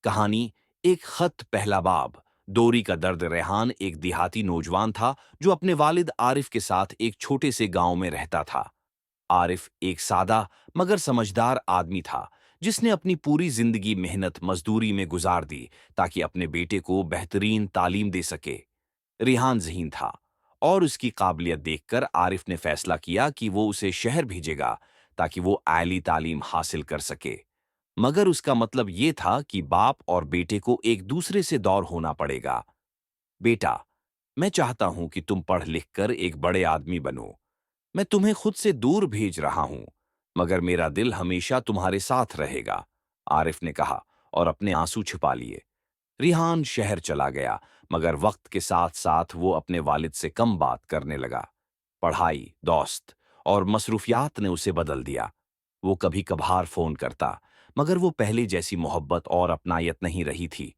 कहानी एक खत पहला बाब। दोरी का दर्द। रेहान एक देहाती नौजवान था जो अपने वालिद आरिफ के साथ एक छोटे से गांव में रहता था। आरिफ एक सादा मगर समझदार आदमी था जिसने अपनी पूरी जिंदगी मेहनत मजदूरी में गुजार दी ताकि अपने बेटे को बेहतरीन तालीम दे सके। रेहान ज़हीन था और उसकी काबिलियत देखकर आरिफ ने फैसला किया कि वो उसे शहर भेजेगा ताकि वो आली तालीम हासिल कर सके। मगर उसका मतलब ये था कि बाप और बेटे को एक दूसरे से दौर होना पड़ेगा। बेटा, मैं चाहता हूं कि तुम पढ़ लिख कर एक बड़े आदमी बनो। मैं तुम्हें खुद से दूर भेज रहा हूं, मगर मेरा दिल हमेशा तुम्हारे साथ रहेगा, आरिफ ने कहा और अपने आंसू छिपा लिए। रिहान शहर चला गया, मगर वक्त के साथ साथ वो अपने वालिद से कम बात करने लगा। पढ़ाई, दोस्त और मसरूफियात ने उसे बदल दिया। वो कभी कभार फोन करता, मगर वो पहले जैसी मोहब्बत और अपनायत नहीं रही थी।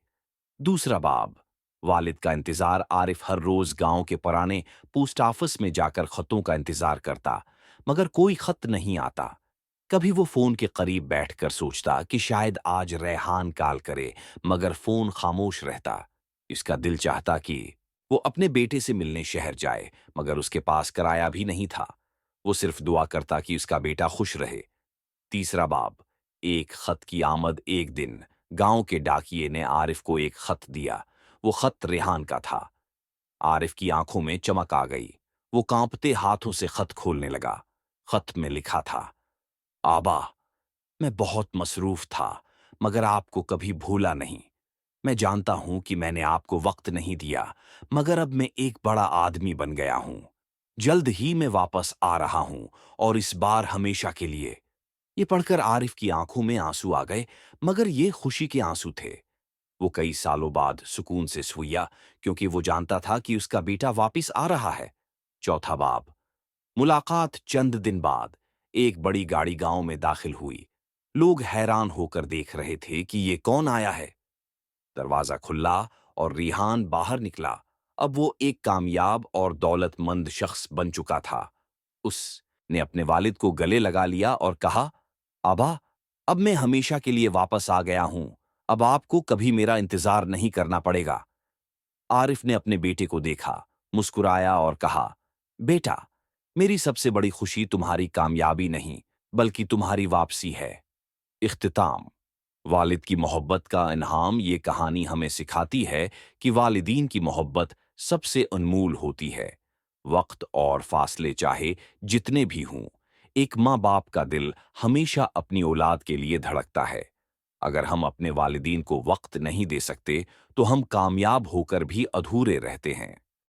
दूसरा बाब। वालिद का इंतजार। आरिफ हर रोज गांव के पुराने पोस्ट ऑफिस में जाकर खतों का इंतजार करता, मगर कोई खत नहीं आता। कभी वो फोन के करीब बैठकर सोचता कि शायद आज रेहान कॉल करे, मगर फोन खामोश रहता। इसका दिल चाहता कि वो अपने बेटे से मिलने शहर जाए, मगर उसके पास किराया भी नहीं था। वो सिर्फ दुआ करता कि उसका बेटा खुश रहे। तीसरा बाब। एक खत की आमद। एक दिन गांव के डाकिये ने आरिफ को एक खत दिया। वो खत रेहान का था। आरिफ की आंखों में चमक आ गई। वो कांपते हाथों से खत खोलने लगा। खत में लिखा था, आबा, मैं बहुत मसरूफ था, मगर आपको कभी भूला नहीं। मैं जानता हूं कि मैंने आपको वक्त नहीं दिया, मगर अब मैं एक बड़ा आदमी बन गया हूं। जल्द ही मैं वापस आ रहा हूं, और इस बार हमेशा के लिए। ये पढ़कर आरिफ की आंखों में आंसू आ गए, मगर ये खुशी के आंसू थे। वो कई सालों बाद सुकून से सोया, क्योंकि वो जानता था कि उसका बेटा वापस आ रहा है। चौथा बाब। मुलाकात। चंद दिन बाद एक बड़ी गाड़ी गांव में दाखिल हुई। लोग हैरान होकर देख रहे थे कि ये कौन आया है। दरवाजा खुला और रिहान बाहर निकला। अब वो एक कामयाब और दौलतमंद शख्स बन चुका था। उसने अपने वालिद को गले लगा लिया और कहा, आबा, अब मैं हमेशा के लिए वापस आ गया हूं। अब आपको कभी मेरा इंतजार नहीं करना पड़ेगा। आरिफ ने अपने बेटे को देखा, मुस्कुराया और कहा, बेटा, मेरी सबसे बड़ी खुशी तुम्हारी कामयाबी नहीं, बल्कि तुम्हारी वापसी है। इख्तिताम। वालिद की मोहब्बत का इन्हाम। ये कहानी हमें सिखाती है कि वालिदीन की मोहब्बत सबसे अनमोल होती है। वक्त और फासले चाहे जितने भी हों, एक माँ बाप का दिल हमेशा अपनी औलाद के लिए धड़कता है। अगर हम अपने वालिदीन को वक्त नहीं दे सकते, तो हम कामयाब होकर भी अधूरे रहते हैं।